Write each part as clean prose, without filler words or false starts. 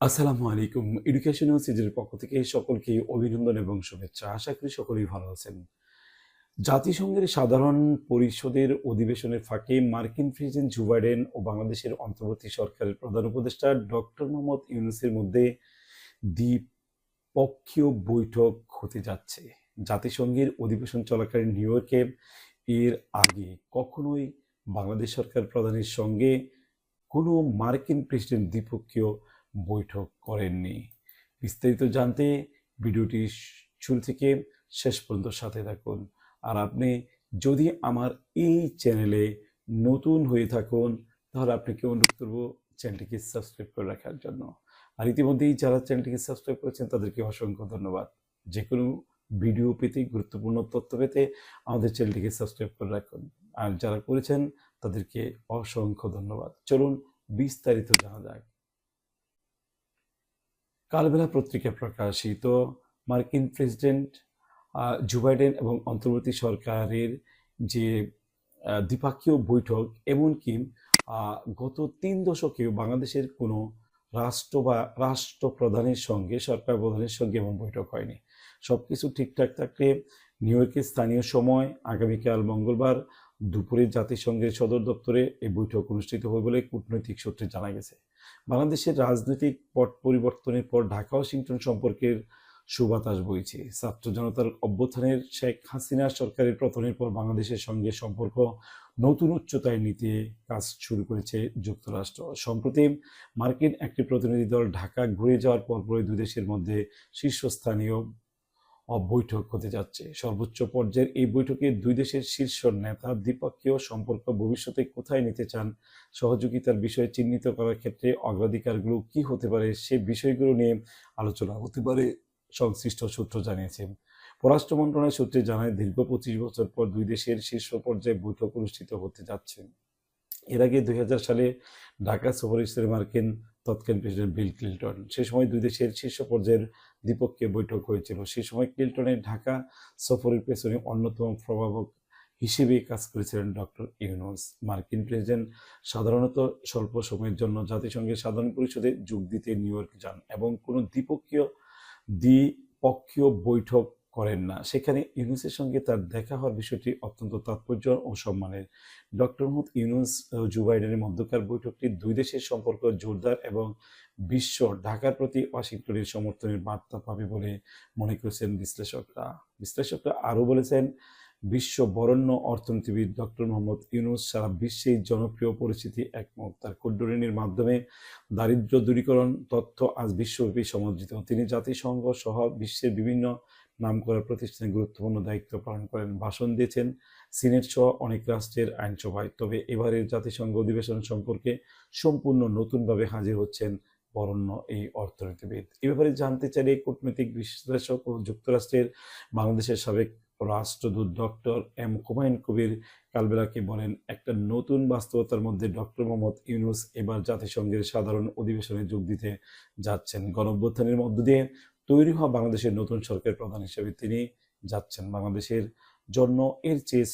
আসসালামু আলাইকুম। এডুকেশনাল সিরিজের পক্ষ থেকে সকলকে অভিনন্দন এবং শুভেচ্ছা। আশা করি সকলেই ভালো আছেন। জাতিসংঘের সাধারণ পরিষদের অধিবেশনের ফাঁকে মার্কিন প্রেসিডেন্ট জো বাইডেন ও বাংলাদেশের অন্তর্বর্তী সরকারের প্রধান উপদেষ্টা ডক্টর মোহাম্মদ ইউনূসের মধ্যে দ্বিপক্ষীয় বৈঠক হতে যাচ্ছে। জাতিসংঘের অধিবেশন চলাকালীন নিউ ইয়র্কে এর আগে কখনোই বাংলাদেশ সরকার প্রধানের সঙ্গে কোনো মার্কিন প্রেসিডেন্ট দ্বিপক্ষীয় বৈঠক করেননি। বিস্তারিত জানতে ভিডিওটি শুরু থেকে শেষ পর্যন্ত সাথে থাকুন। আর আপনি যদি আমার এই চ্যানেলে নতুন হয়ে থাকুন তাহলে আপনাকে অনুরোধ করব চ্যানেলটিকে সাবস্ক্রাইব করে রাখার জন্য। আর ইতিমধ্যেই যারা চ্যানেলটিকে সাবস্ক্রাইব করেছেন তাদেরকে অসংখ্য ধন্যবাদ। যে কোনো ভিডিও পেতে, গুরুত্বপূর্ণ তথ্য পেতে আমাদের চ্যানেলটিকে সাবস্ক্রাইব করে রাখুন। আর যারা করেছেন তাদেরকে অসংখ্য ধন্যবাদ। চলুন বিস্তারিত জানা যাক। কালবেলা পত্রিকায় প্রকাশিত মার্কিন প্রেসিডেন্ট জো বাইডেন এবং অন্তর্বর্তী সরকারের যে দ্বিপক্ষীয় বৈঠক, এমনকি গত ৩ দশকেও বাংলাদেশের কোনো রাষ্ট্র বা রাষ্ট্রপ্রধানের সঙ্গে, সরকার প্রধানের সঙ্গে এমন বৈঠক হয়নি। সব কিছু ঠিকঠাক থাকলে নিউ ইয়র্কের স্থানীয় সময় আগামীকাল মঙ্গলবার দুপুরে জাতিসংঘের সদর দপ্তরে এই বৈঠক অনুষ্ঠিত হবে বলে কূটনৈতিক সূত্রে জানা গেছে। বাংলাদেশের রাজনৈতিক পট পরিবর্তনের পর ঢাকা ওয়াশিংটন সম্পর্কের সুবাতাস বইছে। ছাত্র জনতার অভ্যুত্থানের শেখ হাসিনা সরকারের পতনের পর বাংলাদেশের সঙ্গে সম্পর্ক নতুন উচ্চতায় নিতে কাজ শুরু করেছে যুক্তরাষ্ট্র। সম্প্রতি মার্কিন একটি প্রতিনিধি দল ঢাকা ঘুরে যাওয়ার পরপরই দুই দেশের মধ্যে শীর্ষস্থানীয় বৈঠক হতে যাচ্ছে। সর্বোচ্চ পর্যায়ের এই বৈঠকে দুই দেশের শীর্ষ নেতা দ্বিপক্ষীয় সম্পর্ক ভবিষ্যতে কোথায় নিতে চান, সহযোগিতার বিষয় চিহ্নিত করার ক্ষেত্রে অগ্রাধিকারগুলো কি হতে পারে, সে বিষয়গুলো নিয়ে আলোচনা হতে পারে সংশ্লিষ্ট সূত্র জানিয়েছে। পররাষ্ট্র মন্ত্রণালয় সূত্রে জানায়, দীর্ঘ 25 বছর পর দুই দেশের শীর্ষ পর্যায়ে বৈঠক অনুষ্ঠিত হতে যাচ্ছে। এর আগে 2000 সালে ঢাকা সফরে এসেছিলেন মার্কিন তৎকালীন প্রেসিডেন্ট বিল ক্লিন্টন। সে সময় দুই দেশের শীর্ষ পর্যায়ের দ্বিপক্ষীয় বৈঠক হয়েছিল। সে সময় ক্লিন্টনের ঢাকা সফরের পেছনে অন্যতম প্রভাবক হিসেবে কাজ করেছিলেন ডক্টর ইউনূস। মার্কিন প্রেসিডেন্ট সাধারণত স্বল্প সময়ের জন্য জাতিসংঘের সাধারণ পরিষদে যোগ দিতে নিউ ইয়র্ক যান এবং কোনো দ্বিপক্ষীয় বৈঠক করেন না। সেখানে ইউনূসের সঙ্গে তার দেখা হওয়ার বিষয়টি অত্যন্ত তাৎপর্য ও সম্মানের। ডক্টর মোহাম্মদ ইউনূস ও জো বাইডেনের মধ্যকার বৈঠকটি দুই দেশের সম্পর্ক জোরদার এবং বিশ্ব ঢাকার প্রতি ওয়াশিংটনের সমর্থনের বার্তা পাবে বলে মনে করেছেন বিশ্লেষকরা আরও বলেছেন, বিশ্ব বরেণ্য অর্থনীতিবিদ ডক্টর মোহাম্মদ ইউনূস সারা বিশ্বেই জনপ্রিয় পরিচিতি একমত। তার ক্ষুদ্র ঋণের মাধ্যমে দারিদ্র্য দূরীকরণ তথ্য আজ বিশ্বব্যাপী সমাদৃত। তিনি জাতিসংঘ সহ বিশ্বের বিভিন্ন নামকরা প্রতিষ্ঠানে গুরুত্বপূর্ণ দায়িত্ব পালন করেন, ভাষণ দিয়েছেন সিনেট সহ অনেক রাষ্ট্রের আইনসভায়। তবে এবারের জাতিসংঘ অধিবেশন সম্পর্কে সম্পূর্ণ নতুনভাবে হাজির হচ্ছেন বরেণ্য এই অর্থনীতিবিদ। এ ব্যাপারে জানতে চাইলে কূটনৈতিক বিশ্লেষক ও যুক্তরাষ্ট্রের বাংলাদেশের সাবেক রাষ্ট্রদূত ডক্টর এম হুমায়ুন কবির কালবেলাকে বলেন, একটা নতুন বাস্তবতার মধ্যে ডক্টর মোহাম্মদ ইউনূস এবার জাতিসংঘের সাধারণ অধিবেশনে যোগ দিতে যাচ্ছেন। গণঅভ্যুত্থানের মধ্য দিয়ে তৈরি হওয়া বাংলাদেশের নতুন সরকার প্রধান হিসেবে তিনি যাচ্ছেন। বাংলাদেশের জন্য এর চেয়ে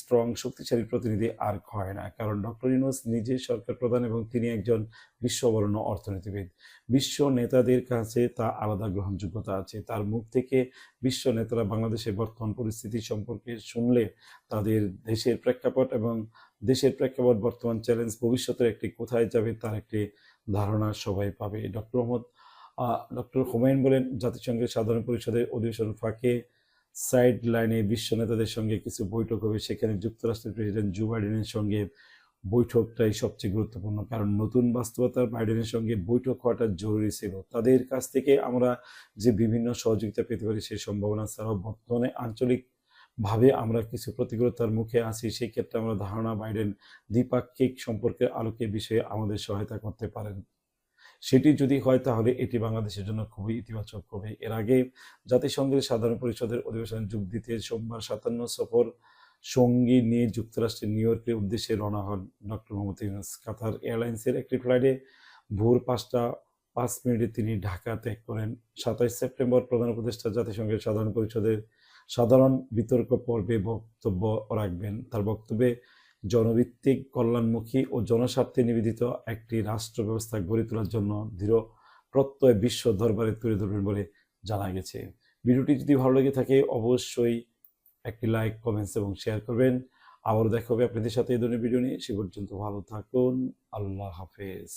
শক্তিশালী প্রতিনিধি আর হয় না, কারণ ডক্টর ইউনূস নিজে সরকার প্রধান এবং তিনি একজন বিশ্ববরেণ্য অর্থনীতিবিদ। বিশ্ব নেতাদের কাছে তা আলাদা গ্রহণযোগ্যতা আছে। তার মুখ থেকে বিশ্ব নেতারা বাংলাদেশের বর্তমান পরিস্থিতি সম্পর্কে শুনলে তাদের দেশের প্রেক্ষাপট, বর্তমান চ্যালেঞ্জ, ভবিষ্যতের একটি কোথায় যাবে তার একটি ধারণা সবাই পাবে। ডক্টর হুমায়ুন বলেন, জাতিসংঘের সাধারণ পরিষদের অধিবেশন ফাঁকে সাইড লাইনে বিশ্ব নেতাদের সঙ্গে কিছু বৈঠক হবে। সেখানে যুক্তরাষ্ট্রের প্রেসিডেন্ট জো বাইডেনের সঙ্গে বৈঠকটাই সবচেয়ে গুরুত্বপূর্ণ, কারণ নতুন বাস্তবতার বাইডেনের সঙ্গে বৈঠক হওয়াটা জরুরি ছিল। তাদের কাছ থেকে আমরা যে বিভিন্ন সহযোগিতা পেতে পারি সেই সম্ভাবনা ছাড়াও বর্তমানে আঞ্চলিকভাবে আমরা কিছু প্রতিকূলতার মুখে আছি। সেই ক্ষেত্রে আমরা ধারণা বাইডেন দ্বিপাক্ষিক সম্পর্কের আলোকে বিষয়ে আমাদের সহায়তা করতে পারেন। সেটি যদি হয় তাহলে এটি বাংলাদেশের জন্য খুবই ইতিবাচক হবে। এর আগে জাতিসংঘের সাধারণ পরিষদের অধিবেশনে যোগ দিতে সোমবার 57 সফর সঙ্গী নিয়ে যুক্তরাষ্ট্রের নিউ ইয়র্কের উদ্দেশ্যে রওনা হন ডক্টর মোহাম্মদ ইউনূস। কাতার এয়ারলাইন্সের একটি ফ্লাইটে ভোর 5টা 5 মিনিটে তিনি ঢাকা ত্যাগ করেন। 27 সেপ্টেম্বর প্রধান উপদেষ্টা জাতিসংঘের সাধারণ পরিষদের সাধারণ বিতর্ক পর্বে বক্তব্য রাখবেন। তার বক্তব্যে জনভিত্তিক, কল্যাণমুখী ও জনস্বার্থে নিবেদিত একটি রাষ্ট্র ব্যবস্থা গড়ে তোলার জন্য দৃঢ় প্রত্যয় বিশ্ব দরবারে তুলে ধরবেন বলে জানা গেছে। ভিডিওটি যদি ভালো লেগে থাকে অবশ্যই একটি লাইক, কমেন্টস এবং শেয়ার করবেন। আবারও দেখা হবে আপনাদের সাথে এই ধরনের ভিডিও নিয়ে। সে পর্যন্ত ভালো থাকুন। আল্লাহ হাফেজ।